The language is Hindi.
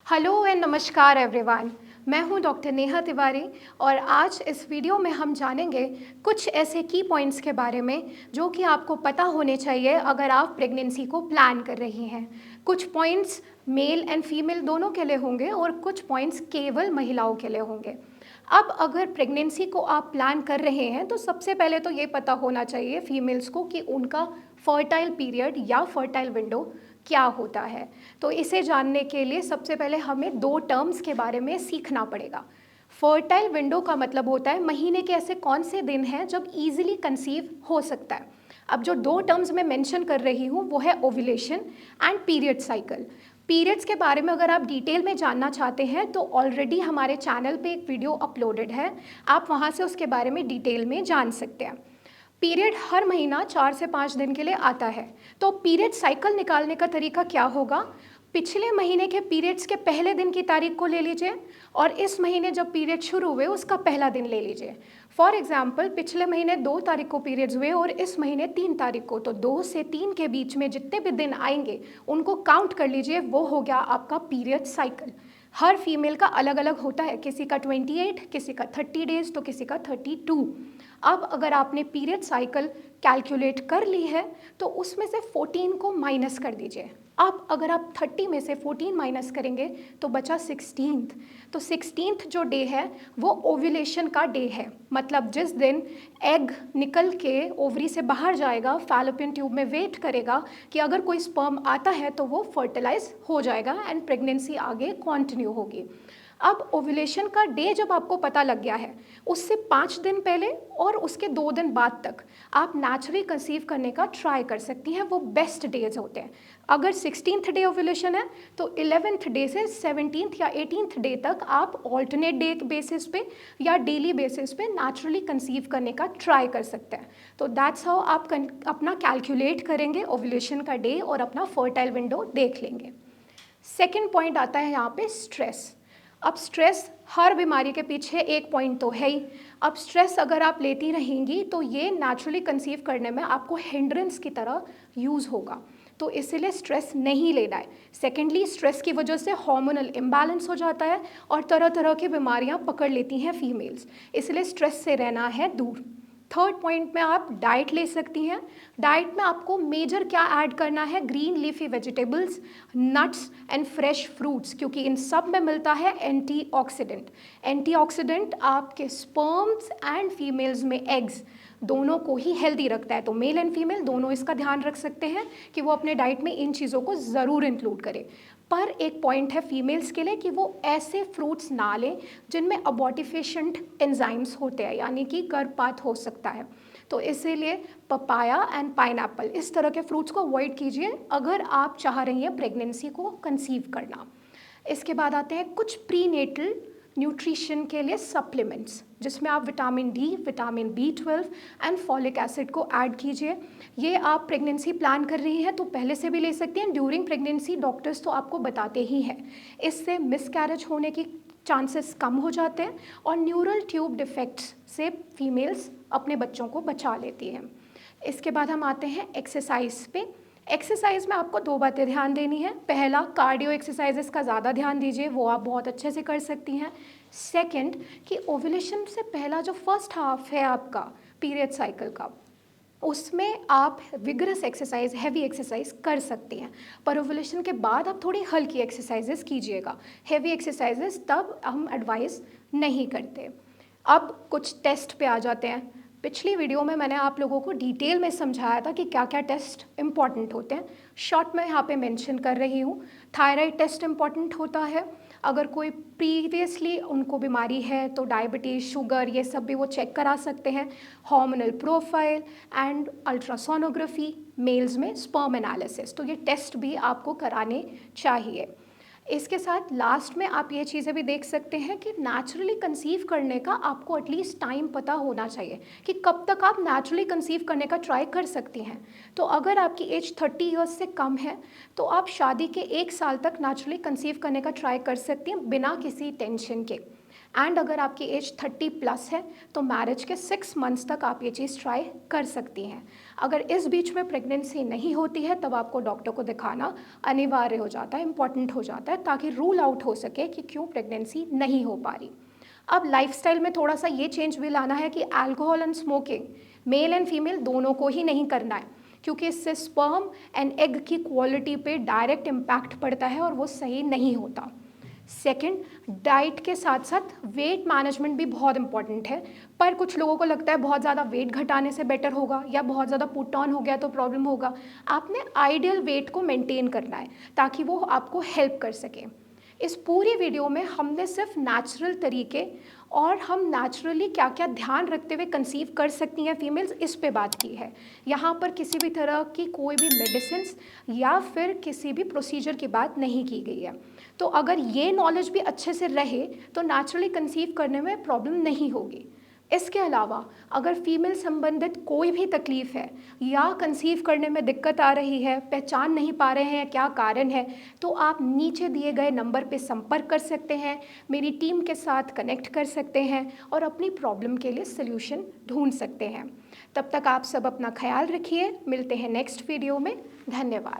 हेलो एंड नमस्कार एवरीवन। मैं हूं डॉक्टर नेहा तिवारी और आज इस वीडियो में हम जानेंगे कुछ ऐसे की पॉइंट्स के बारे में जो कि आपको पता होने चाहिए अगर आप प्रेगनेंसी को प्लान कर रही हैं। कुछ पॉइंट्स मेल एंड फीमेल दोनों के लिए होंगे और कुछ पॉइंट्स केवल महिलाओं के लिए होंगे। अब अगर प्रेगनेंसी को आप प्लान कर रहे हैं तो सबसे पहले तो ये पता होना चाहिए फीमेल्स को कि उनका फर्टाइल पीरियड या फर्टाइल विंडो क्या होता है। तो इसे जानने के लिए सबसे पहले हमें दो टर्म्स के बारे में सीखना पड़ेगा। फर्टाइल विंडो का मतलब होता है महीने के ऐसे कौन से दिन हैं जब इजीली कंसीव हो सकता है। अब जो दो टर्म्स मैं मेंशन कर रही हूँ वो है ovulation and period cycle. Periods के बारे में अगर आप डिटेल में जानना चाहते हैं तो ऑलरेडी हमारे चैनल पे एक वीडियो अपलोडेड है, आप वहाँ से उसके बारे में डिटेल में जान सकते हैं। पीरियड हर महीना 4 से 5 दिन के लिए आता है। तो पीरियड साइकिल निकालने का तरीका क्या होगा? पिछले महीने के पीरियड्स के पहले दिन की तारीख को ले लीजिए और इस महीने जब पीरियड शुरू हुए उसका पहला दिन ले लीजिए। फॉर एग्जाम्पल पिछले महीने 2 तारीख को पीरियड्स हुए और इस महीने 3 तारीख को, तो 2 से 3 के बीच में जितने भी दिन आएंगे उनको काउंट कर लीजिए, वो हो गया आपका पीरियड साइकिल। हर फीमेल का अलग अलग होता है, किसी का 28, किसी का 30 डेज तो किसी का 32। अब अगर आपने पीरियड साइकिल कैलकुलेट कर ली है तो उसमें से 14 को माइनस कर दीजिए। अब अगर आप 30 में से 14 माइनस करेंगे तो बचा 16th। तो 16th जो डे है वो ओव्यूलेशन का डे है, मतलब जिस दिन एग निकल के ओवरी से बाहर जाएगा, फैलोपियन ट्यूब में वेट करेगा कि अगर कोई स्पर्म आता है तो वो फर्टिलाइज हो जाएगा एंड प्रेगनेंसी आगे कंटिन्यू होगी। अब ओव्यूलेशन का डे जब आपको पता लग गया है, उससे 5 दिन पहले और उसके 2 दिन बाद तक आप नेचुरली कंसीव करने का ट्राई कर सकती हैं, वो बेस्ट डेज होते हैं। अगर 16th डे ओव्यूलेशन है तो 11th डे से 17th या 18th डे तक आप ऑल्टरनेट डे बेसिस पे या डेली बेसिस पे नेचुरली कंसीव करने का ट्राई कर सकते हैं। तो दैट्स हाउ आप अपना कैलकुलेट करेंगे ओव्यूलेशन का डे और अपना फर्टाइल विंडो देख लेंगे। सेकेंड पॉइंट आता है यहाँ पे स्ट्रेस। अब स्ट्रेस हर बीमारी के पीछे एक पॉइंट तो है ही। अब स्ट्रेस अगर आप लेती रहेंगी तो ये नेचुरली कंसीव करने में आपको हिंड्रेंस की तरह यूज़ होगा, तो इसीलिए स्ट्रेस नहीं लेना है। सेकेंडली, स्ट्रेस की वजह से हार्मोनल इम्बैलेंस हो जाता है और तरह तरह की बीमारियां पकड़ लेती हैं फीमेल्स, इसलिए स्ट्रेस से रहना है दूर। थर्ड पॉइंट में आप डाइट ले सकती हैं। डाइट में आपको मेजर क्या ऐड करना है? Green leafy vegetables, nuts and fresh fruits, क्योंकि इन सब में मिलता है एंटीऑक्सीडेंट। एंटीऑक्सीडेंट आपके स्पर्म्स एंड फीमेल्स में एग्स दोनों को ही हेल्दी रखता है, तो मेल एंड फीमेल दोनों इसका ध्यान रख सकते हैं कि वो अपने डाइट में इन चीज़ों को ज़रूर इंक्लूड करें। पर एक पॉइंट है फीमेल्स के लिए कि वो ऐसे फ्रूट्स ना लें जिनमें अबॉर्टिफिशेंट एंजाइम्स होते हैं, यानी कि गर्भपात हो सकता है। तो इसीलिए पपाया एंड पाइनएप्पल, इस तरह के फ्रूट्स को अवॉइड कीजिए अगर आप चाह रही हैं प्रेगनेंसी को कंसीव करना। इसके बाद आते हैं कुछ प्रीनेटल न्यूट्रिशन के लिए सप्लीमेंट्स, जिसमें आप vitamin D, vitamin B12 and folic acid को ऐड कीजिए। ये आप प्रेगनेंसी प्लान कर रही हैं तो पहले से भी ले सकती हैं। ड्यूरिंग प्रेगनेंसी डॉक्टर्स तो आपको बताते ही हैं, इससे मिसकैरेज होने की चांसेस कम हो जाते हैं और न्यूरल ट्यूब डिफेक्ट्स से फीमेल्स अपने बच्चों को बचा लेती हैं। इसके बाद हम आते हैं एक्सरसाइज पे। एक्सरसाइज में आपको 2 बातें ध्यान देनी है। पहला, कार्डियो एक्सरसाइजेस का ज़्यादा ध्यान दीजिए, वो आप बहुत अच्छे से कर सकती हैं। सेकंड, कि ओव्यूलेशन से पहला जो फर्स्ट हाफ है आपका पीरियड साइकिल का, उसमें आप विगरस एक्सरसाइज, हैवी एक्सरसाइज कर सकती हैं, पर ओव्यूलेशन के बाद आप थोड़ी हल्की एक्सरसाइजेस कीजिएगा। हैवी एक्सरसाइजेस तब हम एडवाइस नहीं करते। अब कुछ टेस्ट पे आ जाते हैं। पिछली वीडियो में मैंने आप लोगों को डिटेल में समझाया था कि क्या क्या टेस्ट इम्पॉर्टेंट होते हैं। शॉर्ट में यहाँ पे मेंशन कर रही हूँ। थायराइड टेस्ट इम्पॉर्टेंट होता है, अगर कोई प्रीवियसली उनको बीमारी है तो डायबिटीज़, शुगर, ये सब भी वो चेक करा सकते हैं। Hormonal profile and ultrasonography, males में स्पर्म एनालिसिस, तो ये टेस्ट भी आपको कराने चाहिए। इसके साथ लास्ट में आप ये चीज़ें भी देख सकते हैं कि नेचुरली कंसीव करने का आपको एटलीस्ट टाइम पता होना चाहिए कि कब तक आप नेचुरली कंसीव करने का ट्राई कर सकती हैं। तो अगर आपकी एज 30 ईयर्स से कम है तो आप शादी के 1 साल तक नेचुरली कंसीव करने का ट्राई कर सकती हैं बिना किसी टेंशन के। एंड अगर आपकी एज 30+ है तो मैरिज के 6 मंथ्स तक आप ये चीज़ ट्राई कर सकती हैं। अगर इस बीच में प्रेगनेंसी नहीं होती है तब आपको डॉक्टर को दिखाना अनिवार्य हो जाता है, इम्पॉर्टेंट हो जाता है, ताकि रूल आउट हो सके कि क्यों प्रेगनेंसी नहीं हो पा रही। अब लाइफस्टाइल में थोड़ा सा ये चेंज भी लाना है कि alcohol and smoking male and female दोनों को ही नहीं करना है, क्योंकि इससे स्पर्म एंड एग की क्वालिटी पे डायरेक्ट इम्पैक्ट पड़ता है और वो सही नहीं होता। सेकंड, डाइट के साथ साथ वेट मैनेजमेंट भी बहुत इंपॉर्टेंट है। पर कुछ लोगों को लगता है बहुत ज़्यादा वेट घटाने से बेटर होगा या बहुत ज़्यादा पुट ऑन हो गया तो प्रॉब्लम होगा। आपने आइडियल वेट को मेंटेन करना है ताकि वो आपको हेल्प कर सके। इस पूरी वीडियो में हमने सिर्फ नेचुरल तरीके और हम नेचुरली क्या क्या ध्यान रखते हुए कंसीव कर सकती हैं फीमेल्स, इस पे बात की है। यहाँ पर किसी भी तरह की कोई भी मेडिसिन्स या फिर किसी भी प्रोसीजर की बात नहीं की गई है। तो अगर ये नॉलेज भी अच्छे से रहे तो नेचुरली कंसीव करने में प्रॉब्लम नहीं होगी। इसके अलावा अगर फीमेल संबंधित कोई भी तकलीफ़ है या कंसीव करने में दिक्कत आ रही है, पहचान नहीं पा रहे हैं क्या कारण है, तो आप नीचे दिए गए नंबर पे संपर्क कर सकते हैं, मेरी टीम के साथ कनेक्ट कर सकते हैं और अपनी प्रॉब्लम के लिए सल्यूशन ढूंढ सकते हैं। तब तक आप सब अपना ख्याल रखिए, मिलते हैं नेक्स्ट वीडियो में। धन्यवाद।